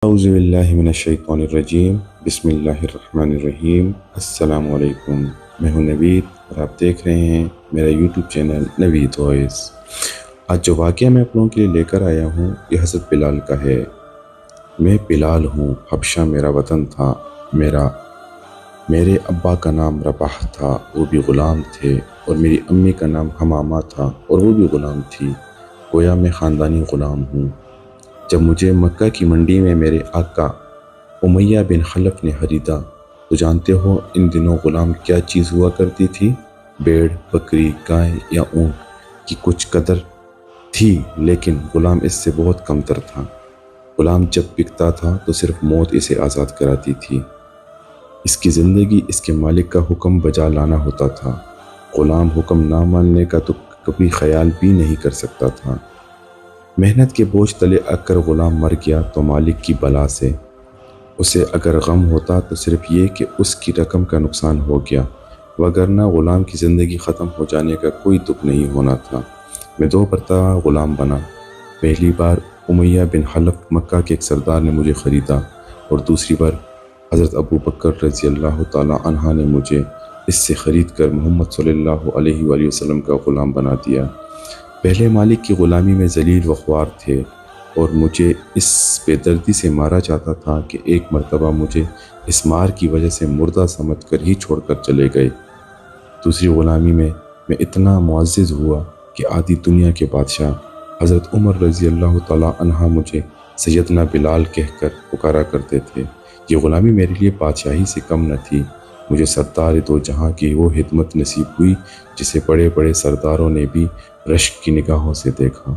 اعوذ باللہ من الشیطان الرجیم بسم اللہ الرحمن الرحیم۔ السلام علیکم، میں ہوں نوید اور آپ دیکھ رہے ہیں میرا یوٹیوب چینل نوید وائس۔ آج جو واقعہ میں آپ لوگوں کے لیے لے کر آیا ہوں یہ حضرت بلال کا ہے۔ میں بلال ہوں، حبشہ میرا وطن تھا، میرے ابا کا نام رباح تھا، وہ بھی غلام تھے، اور میری امی کا نام حمامہ تھا اور وہ بھی غلام تھی۔ گویا میں خاندانی غلام ہوں۔ جب مجھے مکہ کی منڈی میں میرے آقا امیہ بن خلف نے خریدا تو جانتے ہو ان دنوں غلام کیا چیز ہوا کرتی تھی؟ بھیڑ، بکری، گائے یا اونٹ کی کچھ قدر تھی، لیکن غلام اس سے بہت کم تر تھا۔ غلام جب بکتا تھا تو صرف موت اسے آزاد کراتی تھی۔ اس کی زندگی اس کے مالک کا حکم بجا لانا ہوتا تھا۔ غلام حکم نہ ماننے کا تو کبھی خیال بھی نہیں کر سکتا تھا۔ محنت کے بوجھ تلے اگر غلام مر گیا تو مالک کی بلا سے اسے اگر غم ہوتا تو صرف یہ کہ اس کی رقم کا نقصان ہو گیا، وگرنہ غلام کی زندگی ختم ہو جانے کا کوئی دکھ نہیں ہونا تھا۔ میں 2 مرتبہ غلام بنا۔ پہلی بار امیہ بن خلف مکہ کے ایک سردار نے مجھے خریدا اور دوسری بار حضرت ابو بکر رضی اللہ تعالی عنہ نے مجھے اس سے خرید کر محمد صلی اللہ علیہ وآلہ وسلم کا غلام بنا دیا۔ پہلے مالک کی غلامی میں ذلیل و خوار تھے اور مجھے اس بے دردی سے مارا جاتا تھا کہ ایک مرتبہ مجھے اس مار کی وجہ سے مردہ سمجھ کر ہی چھوڑ کر چلے گئے۔ دوسری غلامی میں اتنا معزز ہوا کہ آدھی دنیا کے بادشاہ حضرت عمر رضی اللہ تعالی عنہ مجھے سیدنا بلال کہہ کر پکارا کرتے تھے۔ یہ غلامی میرے لیے بادشاہی سے کم نہ تھی۔ مجھے سردار دو جہاں کی وہ خدمت نصیب ہوئی جسے بڑے بڑے سرداروں نے بھی رشک کی نگاہوں سے دیکھا۔